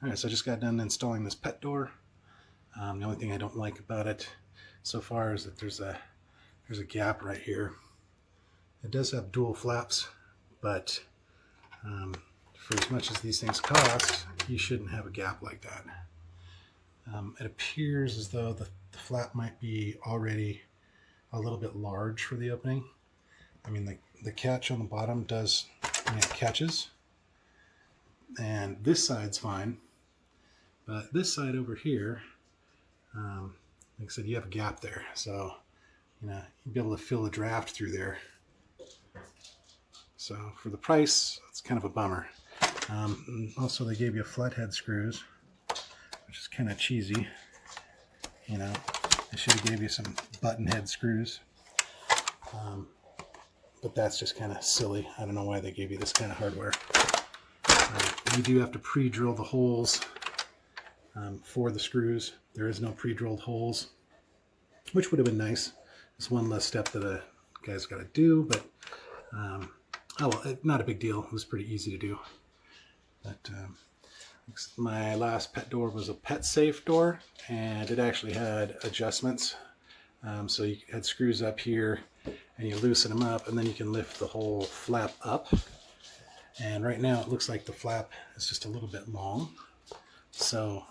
Alright, so I just got done installing this pet door. The only thing I don't like about it so far is that there's a gap right here. It does have dual flaps, but for as much as these things cost, you shouldn't have a gap like that. It appears as though the flap might be already a little bit large for the opening. I mean, the catch on the bottom does, it catches, and this side's fine, but this side over here, like I said, you have a gap there, so you'll be able to fill a draft through there. So for the price, it's kind of a bummer. Also, they gave you flathead screws, which is kind of cheesy. They should have gave you some button head screws, but that's just kind of silly. I don't know why they gave you this kind of hardware. You do have to pre-drill the holes for the screws. There is no pre-drilled holes, which would have been nice. It's one less step that a guy's got to do, but oh well, not a big deal. It was pretty easy to do. But my last pet door was a pet safe door, and it actually had adjustments. So you had screws up here, and you loosen them up, and then you can lift the whole flap up. And right now it looks like the flap is just a little bit long, so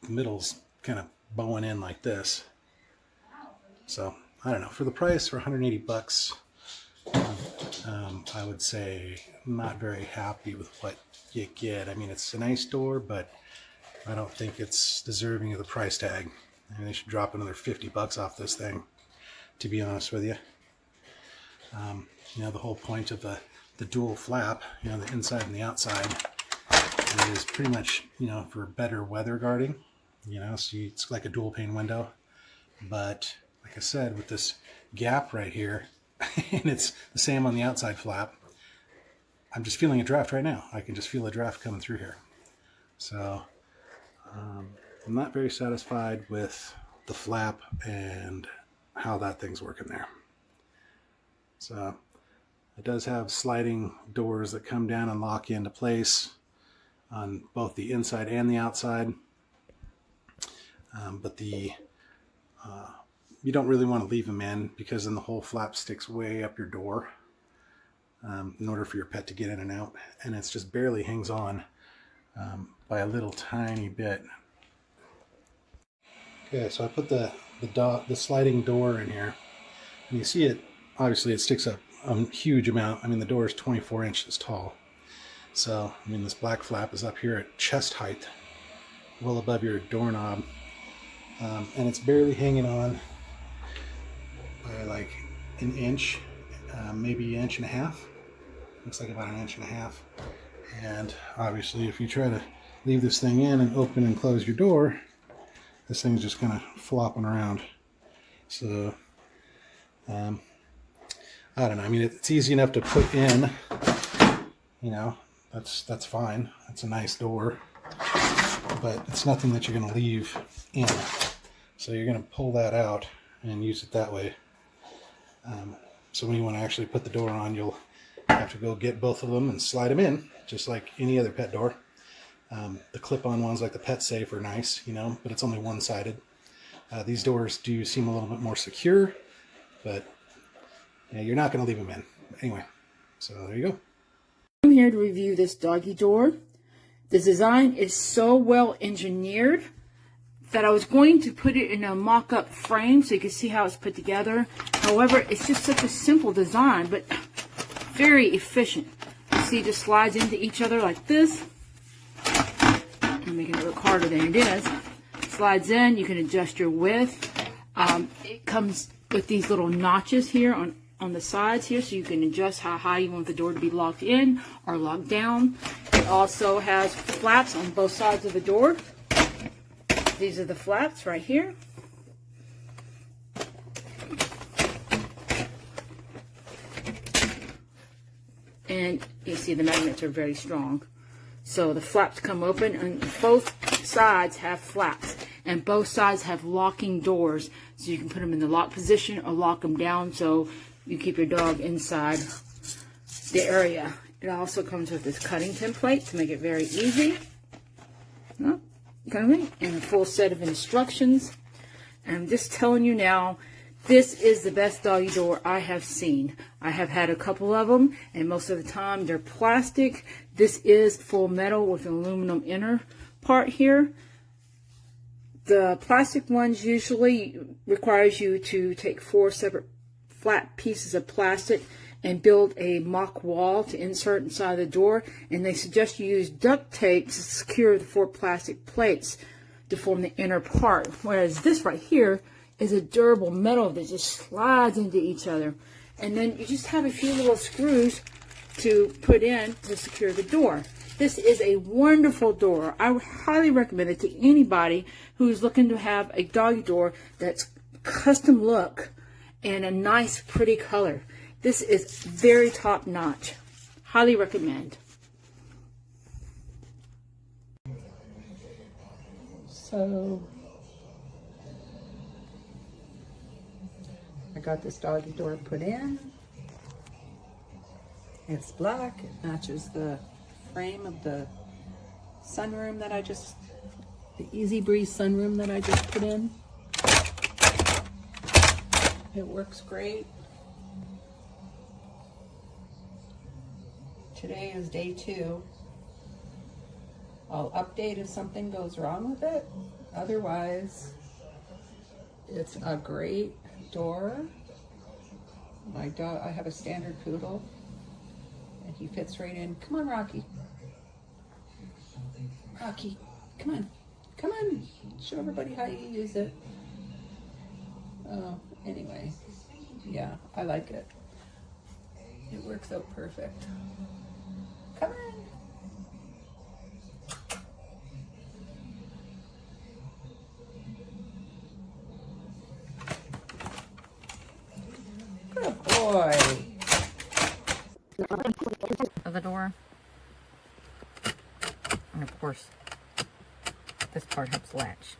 the middle's kind of bowing in like this. So I don't know, for the price, for 180 bucks, I would say I'm not very happy with what you get. I mean, it's a nice door, but I don't think it's deserving of the price tag. I mean, they should drop another 50 bucks off this thing, to be honest with you. The whole point of the dual flap, the inside and the outside, is pretty much, for better weather guarding. So it's like a dual pane window. But like I said, with this gap right here, and it's the same on the outside flap, I'm just feeling a draft right now. I can just feel a draft coming through here. So I'm not very satisfied with the flap and how that thing's working there. So it does have sliding doors that come down and lock you into place on both the inside and the outside. But you don't really want to leave them in, because then the whole flap sticks way up your door in order for your pet to get in and out, and it's just barely hangs on by a little tiny bit. Okay, so I put the sliding door in here, and you see it, obviously it sticks up a huge amount. I mean, the door is 24 inches tall. So, I mean, this black flap is up here at chest height, well above your doorknob, and it's barely hanging on by like an inch, maybe an inch and a half. Looks like about an inch and a half. And obviously, if you try to leave this thing in and open and close your door, this thing's just kind of flopping around. So, I don't know. I mean, it's easy enough to put in. That's fine. That's a nice door, but it's nothing that you're going to leave in. So you're going to pull that out and use it that way. So when you want to actually put the door on, you'll have to go get both of them and slide them in, just like any other pet door. The clip-on ones, like the pet safe, are nice, but it's only one-sided. These doors do seem a little bit more secure, but you're not going to leave them in. Anyway, so there you go. I'm here to review this doggy door. The design is so well engineered that I was going to put it in a mock-up frame so you can see how it's put together. However, it's just such a simple design, but very efficient. You see, it just slides into each other like this. I'm making it look harder than it is. Slides in, you can adjust your width. It comes with these little notches here on the sides here, so you can adjust how high you want the door to be locked in or locked down. It also has flaps on both sides of the door. These are the flaps right here. And you see the magnets are very strong. So the flaps come open, and both sides have flaps. And both sides have locking doors, so you can put them in the lock position or lock them down so you keep your dog inside the area. It also comes with this cutting template to make it very easy. and a full set of instructions. And I'm just telling you now, this is the best doggy door I have seen. I have had a couple of them, and most of the time they're plastic. This is full metal with an aluminum inner part here. The plastic ones usually requires you to take 4 separate flat pieces of plastic and build a mock wall to insert inside the door, and they suggest you use duct tape to secure the 4 plastic plates to form the inner part, whereas this right here is a durable metal that just slides into each other, and then you just have a few little screws to put in to secure the door. This is a wonderful door. I would highly recommend it to anybody who's looking to have a doggy door that's custom look and a nice pretty color. This is very top notch. Highly recommend. So I got this doggy door put in. It's black. It matches the frame of the sunroom that the Easy Breeze sunroom that I just put in. It works great. Today is day 2. I'll update if something goes wrong with it. Otherwise, it's a great door. My dog, I have a standard poodle, and he fits right in. Come on, Rocky. Rocky, come on. Come on. Show everybody how you use it. Oh, anyway. Yeah, I like it. It works out perfect. Come on. Good boy. Of the door. And of course, this part helps latch.